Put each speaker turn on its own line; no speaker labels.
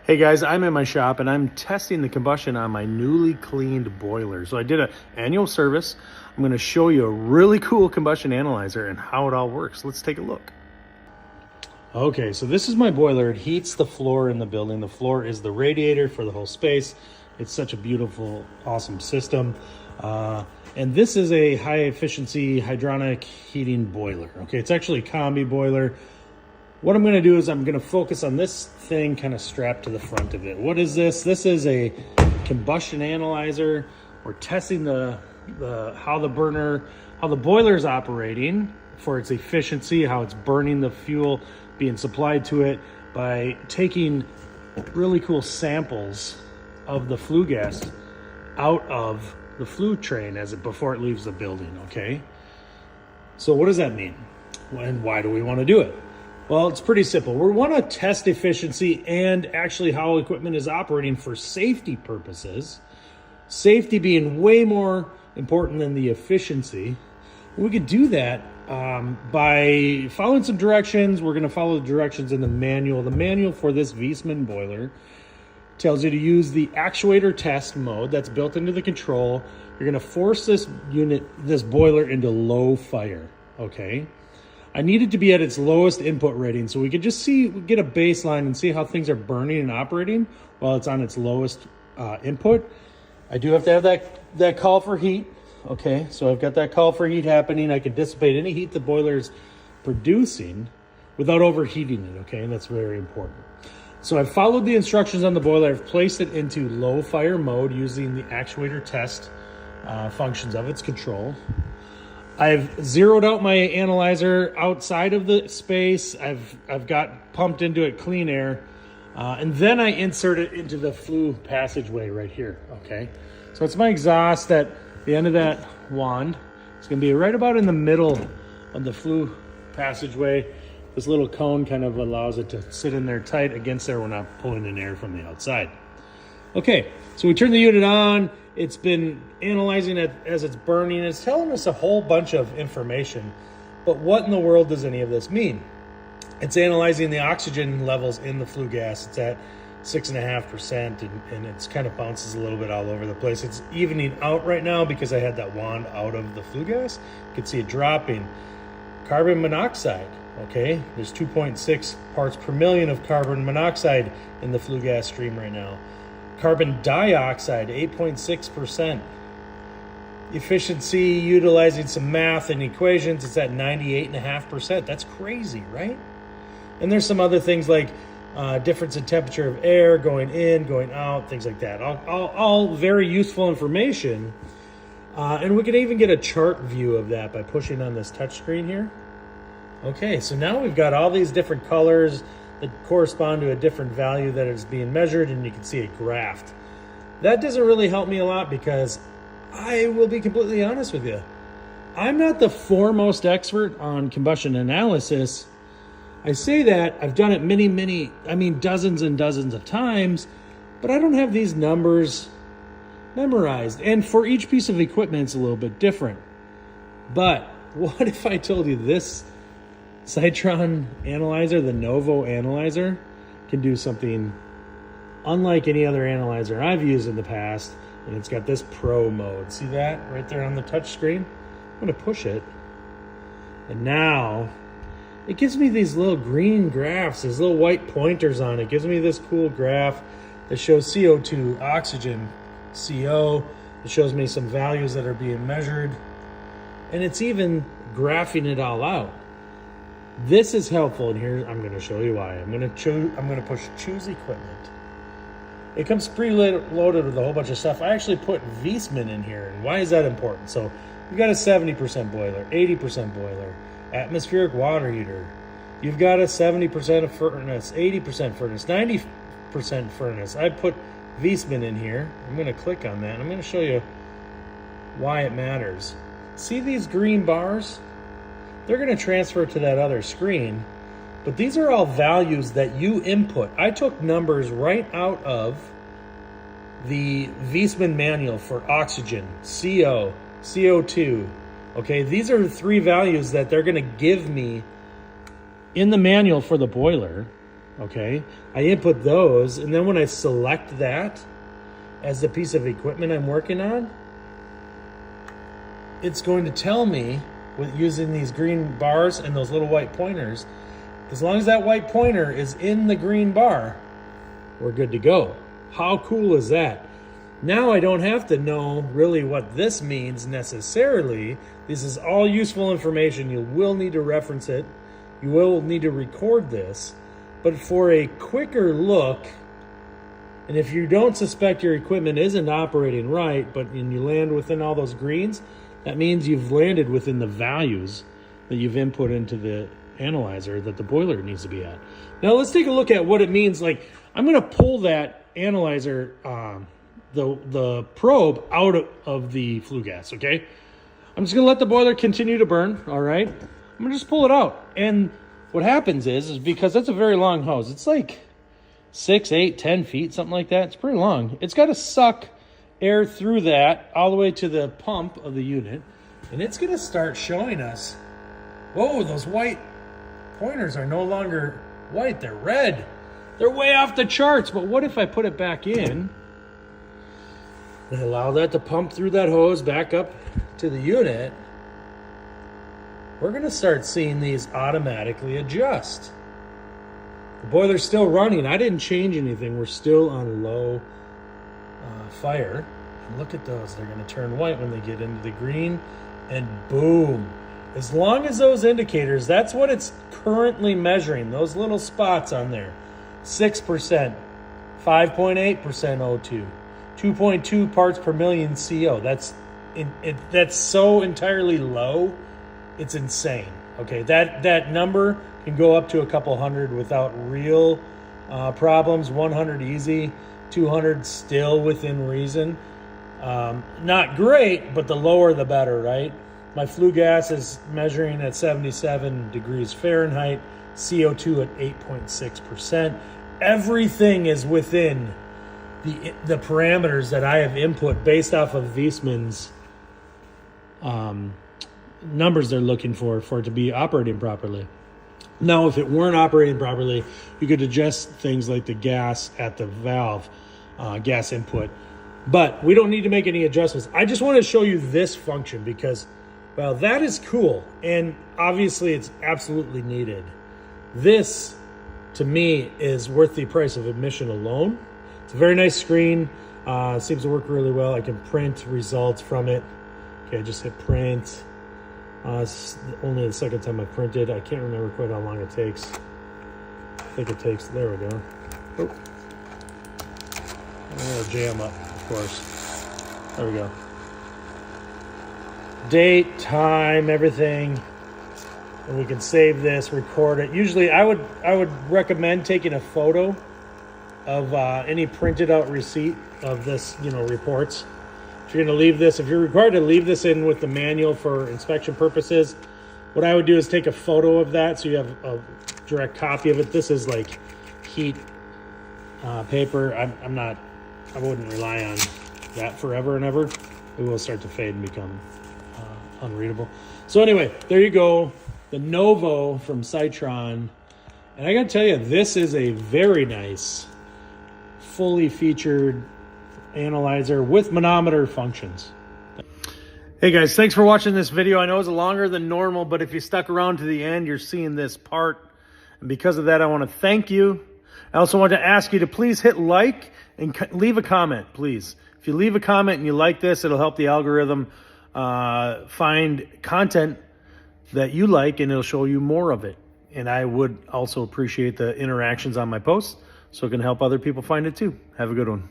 Hey guys, I'm in my shop and I'm testing the combustion on my newly cleaned boiler. So I did an annual service. I'm going to show you a really cool combustion analyzer and how it all works. Let's take a look. Okay, so this is my boiler. It heats the floor in the building. The floor is the radiator for the whole space. It's such a beautiful, awesome system. And this is a high efficiency hydronic heating boiler. Okay, it's actually a combi boiler. What I'm going to do is I'm going to focus on this thing kind of strapped to the front of it. What is this? This is a combustion analyzer. We're testing how the boiler is operating for its efficiency, how it's burning the fuel being supplied to it by taking really cool samples of the flue gas out of the flue train before it leaves the building. Okay, so what does that mean, and why do we want to do it? Well, it's pretty simple. We want to test efficiency and actually how equipment is operating for safety purposes. Safety being way more important than the efficiency. We could do that by following some directions. We're going to follow the directions in the manual. The manual for this Viessmann boiler tells you to use the actuator test mode that's built into the control. You're going to force this boiler into low fire, okay? I need it to be at its lowest input rating so we could just get a baseline and see how things are burning and operating while it's on its lowest input. I do have to have that call for heat. Okay, so I've got that call for heat happening. I can dissipate any heat the boiler's producing without overheating it, okay? And that's very important. So I've followed the instructions on the boiler. I've placed it into low fire mode using the actuator test functions of its control. I've zeroed out my analyzer outside of the space. I've got pumped into it clean air, and then I insert it into the flue passageway right here, okay? So it's my exhaust at the end of that wand. It's gonna be right about in the middle of the flue passageway. This little cone kind of allows it to sit in there tight against there. We're not pulling in air from the outside. Okay, so we turn the unit on. It's been analyzing it as it's burning. It's telling us a whole bunch of information, but what in the world does any of this mean? It's analyzing the oxygen levels in the flue gas. It's at 6.5%, and it's kind of bounces a little bit all over the place. It's evening out right now because I had that wand out of the flue gas. You can see it dropping. Carbon monoxide, okay? There's 2.6 parts per million of carbon monoxide in the flue gas stream right now. Carbon dioxide, 8.6%. Efficiency, utilizing some math and equations, it's at 98.5%. That's crazy, right? And there's some other things like difference in temperature of air, going in, going out, things like that. All very useful information. And we can even get a chart view of that by pushing on this touch screen here. Okay, so now we've got all these different colors that correspond to a different value that is being measured, and you can see it graphed. That doesn't really help me a lot because I will be completely honest with you. I'm not the foremost expert on combustion analysis. I say that, I've done it dozens and dozens of times, but I don't have these numbers memorized. And for each piece of equipment, it's a little bit different. But what if I told you this Citron analyzer, the Novo analyzer, can do something unlike any other analyzer I've used in the past, and it's got this Pro mode. See that right there on the touch screen? I'm going to push it, and now it gives me these little green graphs, these little white pointers on it. It gives me this cool graph that shows CO2, oxygen, CO. It shows me some values that are being measured, and it's even graphing it all out. This is helpful, and here I'm going to show you why. I'm going to push choose equipment. It comes pre-loaded with a whole bunch of stuff. I actually put Viessmann in here, and why is that important? So you've got a 70% boiler, 80% boiler, atmospheric water heater. You've got a 70% of furnace, 80% furnace, 90% furnace. I put Viessmann in here. I'm going to click on that, and I'm going to show you why it matters. See these green bars? They're going to transfer to that other screen, but these are all values that you input. I took numbers right out of the Viessmann manual for oxygen, CO, CO2. Okay, these are the three values that they're going to give me in the manual for the boiler okay? I input those, and then when I select that as the piece of equipment I'm working on, it's going to tell me, with using these green bars and those little white pointers, as long as that white pointer is in the green bar, we're good to go. How cool is that? Now I don't have to know really what this means necessarily. This is all useful information. You will need to reference it. You will need to record this. But for a quicker look, and if you don't suspect your equipment isn't operating right, and you land within all those greens, that means you've landed within the values that you've input into the analyzer that the boiler needs to be at. Now let's take a look at what it means. Like, I'm going to pull that analyzer, the probe out of the flue gas, okay? I'm just going to let the boiler continue to burn, all right? I'm going to just pull it out. And what happens is because that's a very long hose. It's like 6, 8, 10 feet, something like that. It's pretty long. It's got to suck air through that all the way to the pump of the unit. And it's going to start showing us, whoa, those white pointers are no longer white. They're red. They're way off the charts. But what if I put it back in and allow that to pump through that hose back up to the unit? We're going to start seeing these automatically adjust. The boiler's still running. I didn't change anything. We're still on low fire. And look at those. They're going to turn white when they get into the green. And boom. As long as those indicators, that's what it's currently measuring, those little spots on there. 6%, 5.8% O2, 2.2 parts per million CO. That's so entirely low. It's insane. Okay, that number can go up to a couple hundred without real problems. 100 easy, 200 still within reason. Not great, but the lower the better, right? My flue gas is measuring at 77 degrees Fahrenheit, CO2 at 8.6%. Everything is within the parameters that I have input based off of Viessmann's numbers they're looking for it to be operating properly. Now, if it weren't operating properly, you could adjust things like the gas at the valve, gas input. But we don't need to make any adjustments. I just want to show you this function because, well, that is cool. And obviously it's absolutely needed. This, to me, is worth the price of admission alone. It's a very nice screen. Seems to work really well. I can print results from it. Okay, I just hit print. It's only the second time I've printed. I can't remember quite how long it takes. I think it takes, there we go. Oh. I'll jam up, of course. There we go. Date, time, everything. And we can save this, record it. Usually I would recommend taking a photo of any printed out receipt of this, reports. If you're going to leave this, if you're required to leave this in with the manual for inspection purposes, what I would do is take a photo of that so you have a direct copy of it. This is like heat paper. I wouldn't rely on that forever and ever. It will start to fade and become unreadable. So anyway, there you go. The Novo from Citron. And I got to tell you, this is a very nice, fully featured analyzer with manometer functions. Hey guys, thanks for watching this video. I know it's longer than normal, but if you stuck around to the end, you're seeing this part. And because of that, I want to thank you. I also want to ask you to please hit like and leave a comment, please. If you leave a comment and you like this, it'll help the algorithm find content that you like, and it'll show you more of it. And I would also appreciate the interactions on my posts, so it can help other people find it too. Have a good one.